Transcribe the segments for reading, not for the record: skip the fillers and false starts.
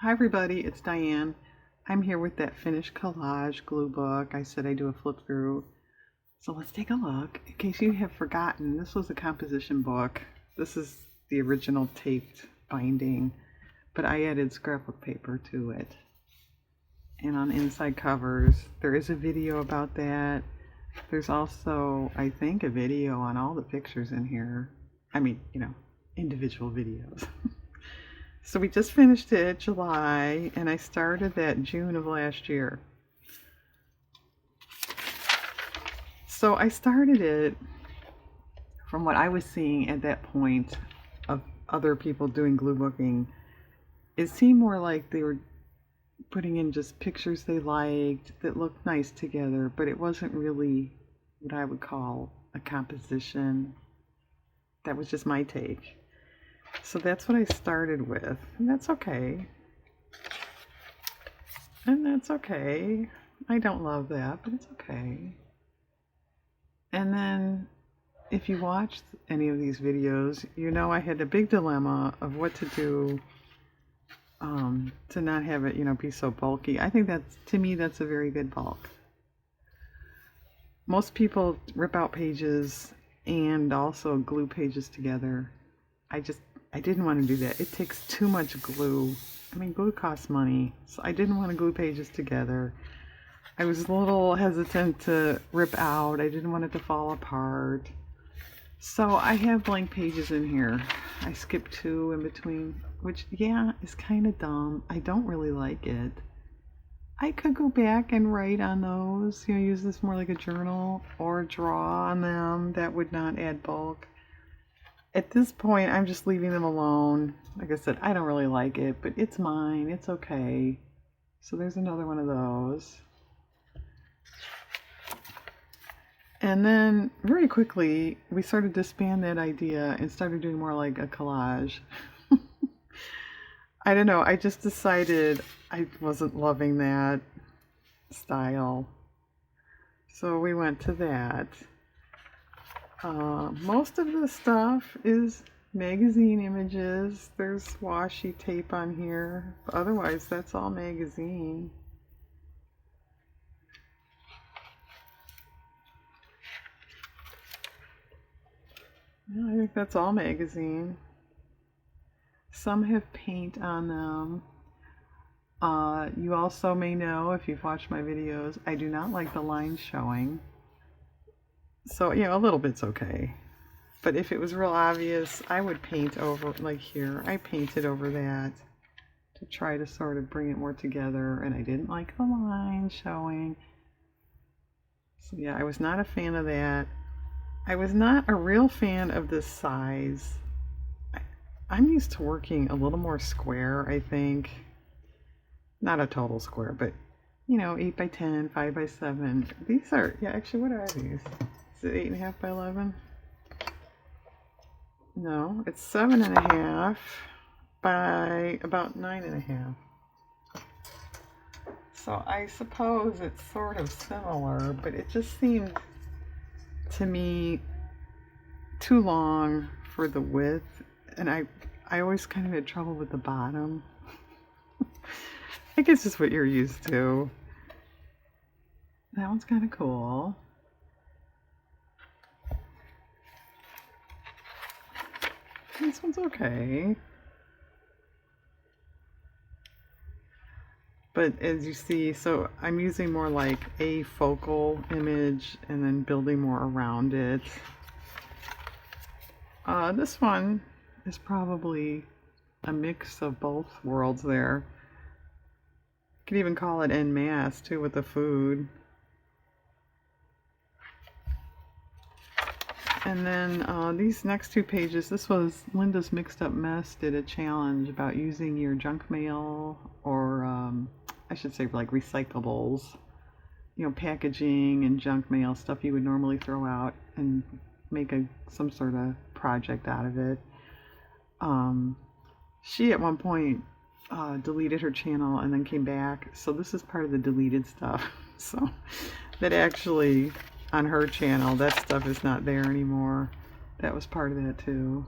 Hi everybody, it's Diane. I'm here with that finished collage glue book. I said I'd do a flip through. So let's take a look. In case you have forgotten, this was a composition book. This is the original taped binding, but I added scrapbook paper to it. And on inside covers, there is a video about that. There's also, I think, a video on all the pictures in here. I mean, individual videos. So we just finished it July, and I started that June of last year. So I started it from what I was seeing at that point of other people doing glue booking. It seemed more like they were putting in just pictures they liked that looked nice together, but it wasn't really what I would call a composition. That was just my take. So that's what I started with, and that's okay. And that's okay. I don't love that, but it's okay. And then if you watched any of these videos, you know I had a big dilemma of what to do to not have it, be so bulky. I think to me, that's a very good bulk. Most people rip out pages and also glue pages together. I didn't want to do that. It takes too much glue. I mean, glue costs money, so I didn't want to glue pages together. I was a little hesitant to rip out. I didn't want it to fall apart. So I have blank pages in here. I skipped 2 in between, which, yeah, is kind of dumb. I don't really like it. I could go back and write on those, use this more like a journal or draw on them. That would not add bulk. At this point, I'm just leaving them alone. Like I said, I don't really like it, but it's mine. It's okay. So there's another one of those. And then very quickly, we sort of disbanded that idea and started doing more like a collage. I don't know. I just decided I wasn't loving that style. So we went to that. Most of the stuff is magazine images. There's washi tape on here. But otherwise, that's all magazine. Yeah, I think that's all magazine. Some have paint on them. You also may know, if you've watched my videos, I do not like the lines showing. So, a little bit's okay. But if it was real obvious, I would paint over, like here, I painted over that to try to sort of bring it more together, and I didn't like the lines showing. So yeah, I was not a fan of that. I was not a real fan of this size. I'm used to working a little more square, I think. Not a total square, but 8 by 10, 5 by 7. These are, actually, what are these? Is it 8.5 by 11? No, it's 7.5 by about 9.5. So I suppose it's sort of similar, but it just seemed to me too long for the width, and I always kind of had trouble with the bottom. I guess it's what you're used to. That one's kind of cool. This one's okay. But as you see, so I'm using more like a focal image and then building more around it. This one is probably a mix of both worlds there. You could even call it en masse too with the food. And then these next 2 pages, this was Linda's Mixed Up Mess did a challenge about using your junk mail or I should say like recyclables, packaging and junk mail, stuff you would normally throw out, and make some sort of project out of it. She at one point deleted her channel and then came back, so this is part of the deleted stuff. So that actually, on her channel, that stuff is not there anymore. That was part of that too.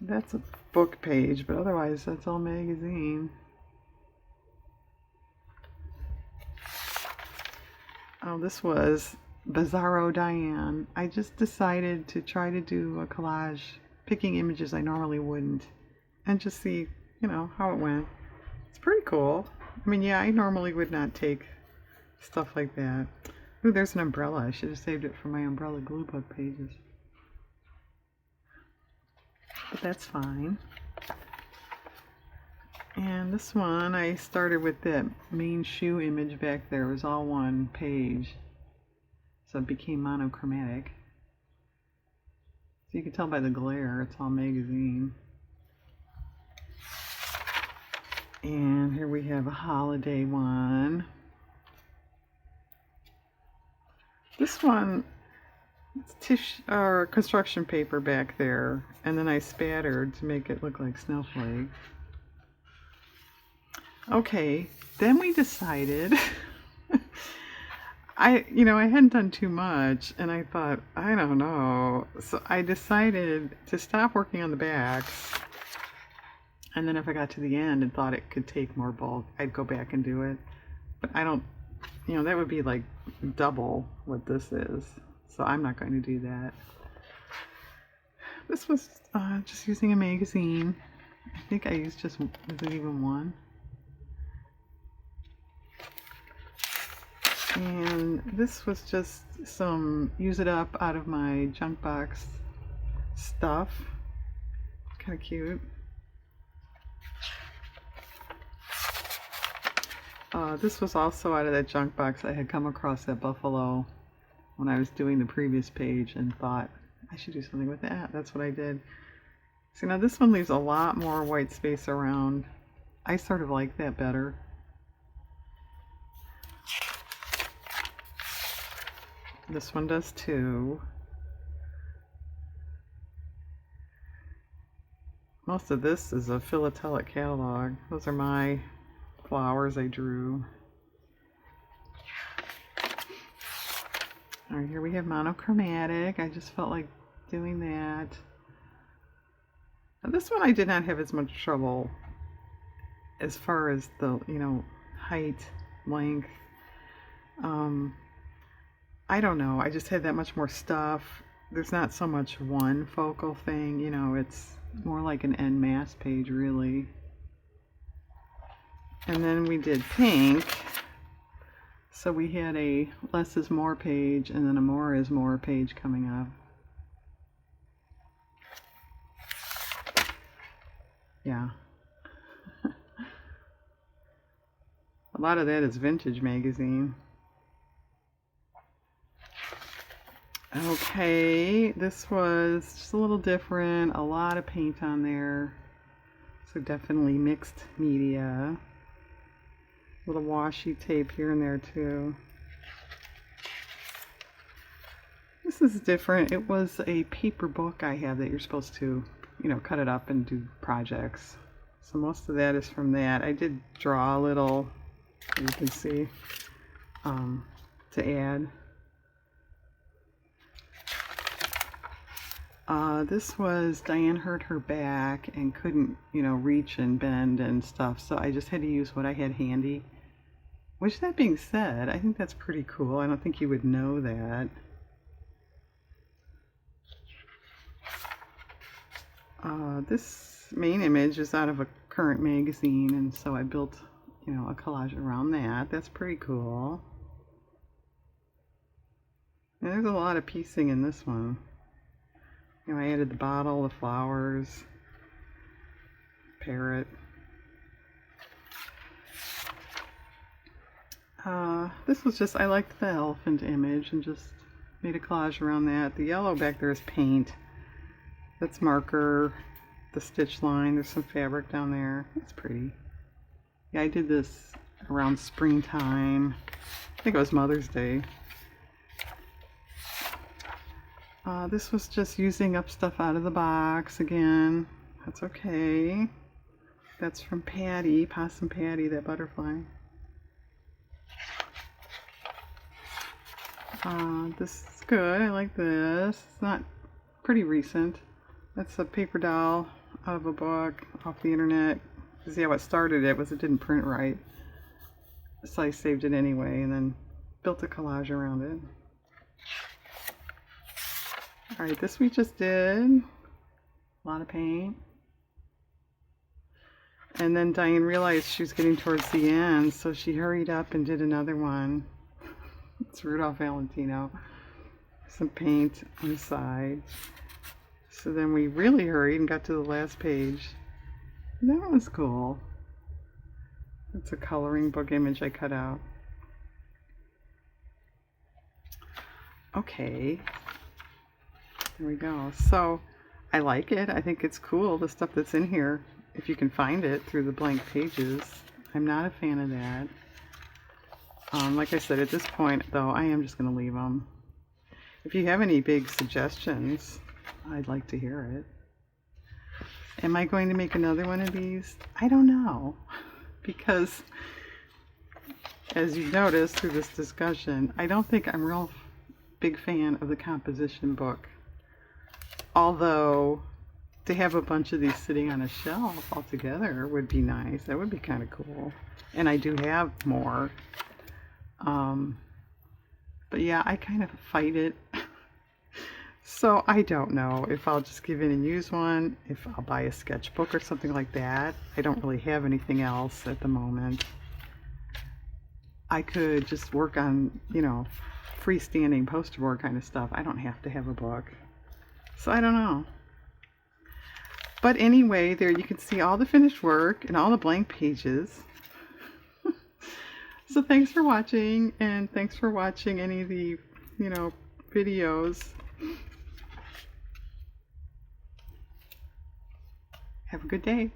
That's a book page, but otherwise that's all magazine. Oh, this was Bizarro Diane. I just decided to try to do a collage, picking images I normally wouldn't, and just see, you know, how it went. It's pretty cool. I mean, yeah, I normally would not take stuff like that. Ooh, there's an umbrella. I should have saved it for my umbrella glue book pages. But that's fine. And this one, I started with that main shoe image back there. It was all one page. So it became monochromatic. So you can tell by the glare, it's all magazine. And here we have a holiday one. This one, it's tissue or construction paper back there, and then I spattered to make it look like snowflakes. Okay, then we decided, I hadn't done too much, and I thought, I don't know. So I decided to stop working on the backs, and then if I got to the end and thought it could take more bulk, I'd go back and do it. But I don't, that would be like double what this is. So I'm not going to do that. This was just using a magazine. I think I used was it even one? And this was just some use it up out of my junk box stuff. Kind of cute. This was also out of that junk box. I had come across that buffalo when I was doing the previous page and thought I should do something with that. That's what I did. See, now this one leaves a lot more white space around. I sort of like that better. This one does too. Most of this is a philatelic catalog. Those are my flowers I drew. Alright, here we have monochromatic. I just felt like doing that. Now this one I did not have as much trouble as far as the, height, length. I don't know. I just had that much more stuff. There's not so much one focal thing, it's more like an en masse page, really. And then we did pink. So we had a less is more page and then a more is more page coming up. Yeah. A lot of that is vintage magazine. Okay, this was just a little different. A lot of paint on there. So definitely mixed media. Little washi tape here and there too. This is different. It was a paper book I have that you're supposed to, cut it up and do projects. So most of that is from that. I did draw a little, you can see, to add. This was Diane hurt her back and couldn't, reach and bend and stuff. So I just had to use what I had handy. Which, that being said, I think that's pretty cool. I don't think you would know that. This main image is out of a current magazine, and so I built, a collage around that. That's pretty cool. And there's a lot of piecing in this one. I added the bottle, the flowers, parrot. This was just, I liked the elephant image and just made a collage around that. The yellow back there is paint. That's marker, the stitch line. There's some fabric down there. It's pretty. Yeah, I did this around springtime. I think it was Mother's Day. This was just using up stuff out of the box again. That's okay. That's from Patty, Possum Patty, that butterfly. This is good. I like this. It's not pretty recent. That's a paper doll out of a book off the internet. See how it started, it didn't print right. So I saved it anyway and then built a collage around it. Alright, this we just did. A lot of paint. And then Diane realized she was getting towards the end, so she hurried up and did another one. It's Rudolph Valentino. Some paint on the side. So then we really hurried and got to the last page. And that was cool. It's a coloring book image I cut out. Okay. There we go. So I like it. I think it's cool, the stuff that's in here, if you can find it through the blank pages. I'm not a fan of that. Like I said, at this point, though, I am just going to leave them. If you have any big suggestions, I'd like to hear it. Am I going to make another one of these? I don't know. Because, as you've noticed through this discussion, I don't think I'm a real big fan of the composition book. Although, to have a bunch of these sitting on a shelf all together would be nice. That would be kind of cool. And I do have more. But yeah, I kind of fight it. So I don't know if I'll just give in and use one, if I'll buy a sketchbook or something like that. I don't really have anything else at the moment. I could just work on, you know, freestanding poster board kind of stuff. I don't have to have a book. So I don't know. But anyway, there you can see all the finished work and all the blank pages. So thanks for watching, and thanks for watching any of the, you know, videos. Have a good day.